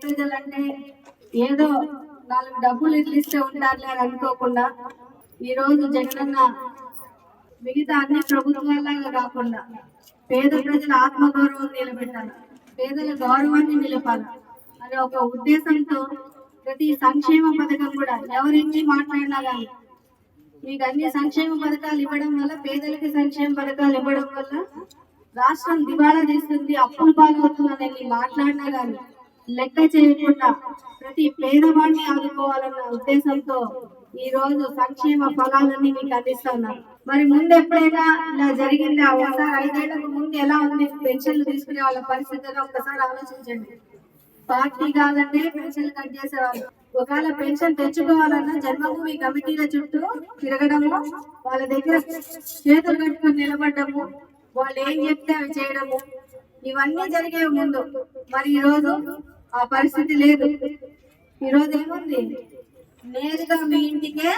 ప్రజలంటే ఏదో 4 డబ్బులు ఇస్తే ఉంటారులే అని అనుకోకుండా ఈరోజు జగనన్న మిగతా అన్ని ప్రభుత్వాలాగా కాకుండా పేద ప్రజల ఆత్మగౌరవం నిలబెట్టాలి, పేదల గౌరవాన్ని నిలపాలి అనే ఒక ఉద్దేశంతో ప్రతి సంక్షేమ పథకం కూడా ఎవరెన్ని మాట్లాడినా కానీ మీకు అన్ని సంక్షేమ పథకాలు ఇవ్వడం వల్ల, పేదలకి సంక్షేమ పథకాలు ఇవ్వడం వల్ల రాష్ట్రం దివాళా తీస్తుంది, అప్పుల పాలవుతుందని మాట్లాడినా కానీ లెక్క చేయకుండా ప్రతి పేదవాడిని ఆదుకోవాలన్న ఉద్దేశంతో ఈ రోజు సంక్షేమ ఫలాలన్నీ మీకు అందిస్తున్నారు. మరి ముందు ఎప్పుడైనా ఇలా జరిగిందా? ఒకసారి 5 ఏళ్లకు ముందు ఎలా ఉంది పెన్షన్లు తీసుకునే వాళ్ళ పరిస్థితుల్లో ఒకసారి ఆలోచించండి. పార్టీ కాదంటే పెన్షన్లు కట్ చేసేవాళ్ళు. ఒకవేళ పెన్షన్ తెచ్చుకోవాలన్నా జన్మభూమి కమిటీల చుట్టూ తిరగడము, వాళ్ళ దగ్గర చేతులు కట్టుకుని నిలబడ్డము, వాళ్ళు ఏం చెప్తే అవి చేయడము, ఇవన్నీ జరిగేవి ముందు. మరి ఈరోజు ఆ పరిస్థితి లేదు. ఈరోజు ఏముంది, నేరుగా మీ ఇంటికే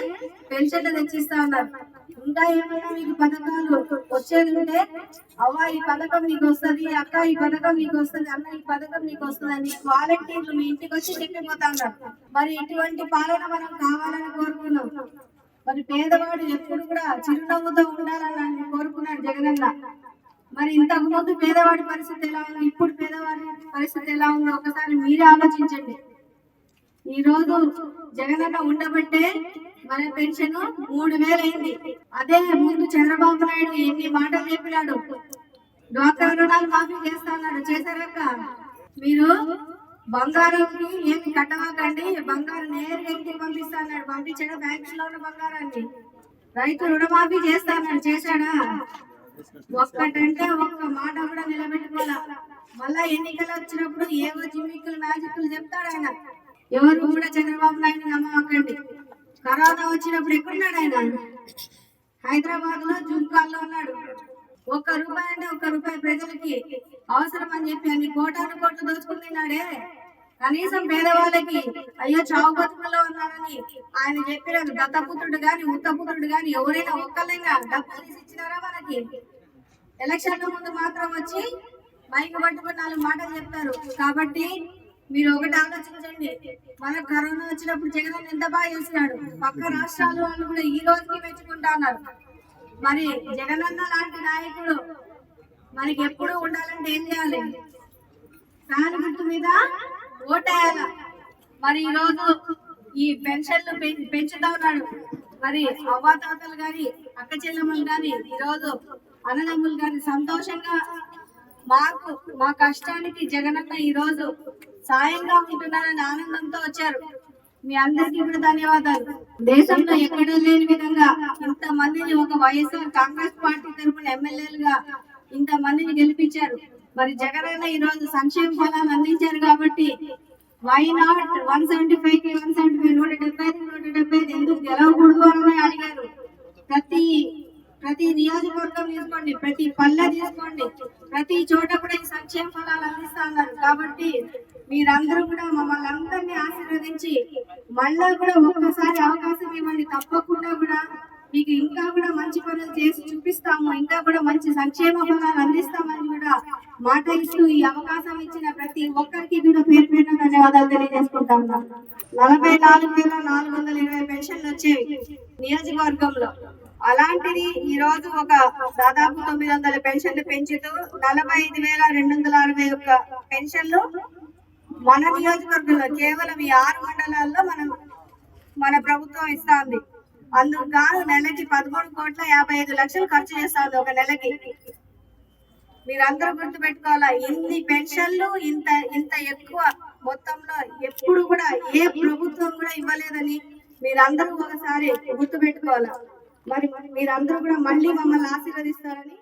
పెన్షన్లు తెచ్చిస్తా ఉన్నారు. ఇంకా ఏమైనా మీకు పథకాలు వచ్చేది ఉంటే అవ్వ ఈ పథకం నీకు వస్తుంది, అక్క ఈ పథకం నీకు వస్తుంది, అన్న ఈ పథకం నీకు వస్తుంది అని వాలంటీర్లు మీ ఇంటికి వచ్చి చెప్పిపోతా ఉన్నారు. మరి ఇటువంటి పాలన మనం కావాలని కోరుకున్నాం. మరి పేదవాడు ఎప్పుడు కూడా చిరునవ్వుతో ఉండాలని కోరుకున్నాడు జగనన్న. మరి ఇంతకు ముందు పేదవాడి పరిస్థితి ఎలా ఉంది, ఇప్పుడు పేదవాడి పరిస్థితి ఎలా ఉందో ఒకసారి మీరే ఆలోచించండి. ఈ రోజు జగనన్న ఉండబట్టే మన పెన్షన్ 3000 అయింది. అదే ముందు చంద్రబాబు నాయుడు ఎన్ని మాటలు చెప్పినాడు, డ్వాక్రా రుణాలు మాఫీ చేస్తాడు. చేశారక్క మీరు బంగారంకి ఏమి కట్టవకండి, బంగారం నేరుగా ఇంటికి పంపిస్తాడు. పంపించాడు బ్యాంకులో ఉన్న బంగారాన్ని. రైతు రుణమాఫీ చేస్తాడు, చేశాడా? ఒక్కటంటే ఒక్క మాట కూడా నిలబెట్టుకోవాలా. మళ్ళా ఎన్నికలు వచ్చినప్పుడు ఏవో జిమ్మిక్కులు మ్యాజిక్లు చెప్తాడు ఆయన. ఎవరు కూడా చంద్రబాబు నాయుడు నమ్మకండి. కరోనా వచ్చినప్పుడు ఎక్కడున్నాడు ఆయన? హైదరాబాద్ లో జుంకాల్లో ఉన్నాడు. ₹1 అంటే ₹1 ప్రజలకి అవసరం అని చెప్పి అన్ని కోటాను కోట్లు దోచుకుంటున్నాడే. కనీసం పేదవాళ్ళకి అయ్యో చావు బతుకుల్లో ఉన్నారని ఆయన చెప్పినారు. దత్తపుత్రుడు గాని ఉత్తపుత్రుడు గాని ఎవరైనా ఒక్కళ్ళైనా డబ్బులు తీసి ఇచ్చినారా మనకి? ఎలక్షన్ల ముందు మాత్రం వచ్చి మైక్ పట్టుకుని 4 మాటలు చెప్తారు. కాబట్టి మీరు ఒకటి ఆలోచించండి, మనకు కరోనా వచ్చినప్పుడు జగన్ ఎంత బాగా చేసినాడు. పక్క రాష్ట్రాల వాళ్ళు కూడా ఈ రోజుకి మెచ్చుకుంటా ఉన్నారు. మరి జగనన్న లాంటి నాయకుడు మనకి ఎప్పుడు ఉండాలంటే ఏం చేయాలి? ఫ్యాన్ గుర్తు మీద ఓటేయాల. మరి ఈ రోజు ఈ పెన్షన్లు పెంచుతా ఉన్నాడు. మరి అవ్వాతాతలు గాని అక్క చెల్లెమ్మలు గాని ఈరోజు అన్నదమ్ములు గాని సంతోషంగా మా కష్టానికి జగనన్న ఈ రోజు సాయంగా ఉంటున్నారని ఆనందంతో వచ్చారు. మీ అందరికీ కూడా ధన్యవాదాలు. దేశంలో ఎక్కడ లేని విధంగా ఇంతమందిని ఒక వైఎస్ఆర్ కాంగ్రెస్ పార్టీ తరఫున ఎమ్మెల్యేలుగా ఇంతమందిని గెలిపించారు. మరి జగనన్న ఈ రోజు సంక్షేమ ఫలాలు అందించారు కాబట్టి వై నాట్ 175కి 175 175 ఎందుకు గెలవకూడదు అని అడిగారు. ప్రతి నియోజకవర్గం తీసుకోండి, ప్రతి పల్లె తీసుకోండి, ప్రతి చోట కూడా ఈ సంక్షేమ ఫలాలు అందిస్తా ఉన్నారు. కాబట్టి మీరందరూ కూడా మమ్మల్ని అందరినీ ఆశీర్వదించి మళ్ళా కూడా ఒక్కసారి అవకాశం ఇవ్వండి. తప్పకుండా కూడా మీకు ఇంకా కూడా మంచి పనులు చేసి చూపిస్తాము, ఇంకా కూడా మంచి సంక్షేమ ఫలాలు అందిస్తామని కూడా మాట ఇస్తూ ఈ అవకాశం ఇచ్చిన ప్రతి ఒక్కరికి కూడా పేరు పేరున ధన్యవాదాలు తెలియజేసుకుంటా ఉన్నాను. 44,420 పెన్షన్లు వచ్చేవి నియోజకవర్గంలో. అలాంటిది ఈ రోజు ఒక దాదాపు 900 పెన్షన్లు పెంచుతూ 45,261 పెన్షన్లు మన నియోజకవర్గంలో కేవలం ఈ 6 మండలాల్లో మన ప్రభుత్వం ఇస్తా ఉంది. అందుకు గాను నెలకి 13,55,00,000 ఖర్చు చేస్తా ఉంది ఒక నెలకి. మీరందరూ గుర్తు పెట్టుకోవాలా, ఇన్ని పెన్షన్లు ఇంత ఎక్కువ మొత్తంలో ఎప్పుడు కూడా ఏ ప్రభుత్వం కూడా ఇవ్వలేదని మీరందరూ ఒకసారి గుర్తు పెట్టుకోవాలా. మరి మీరందరూ కూడా మళ్ళీ మమ్మల్ని ఆశీర్వదిస్తారని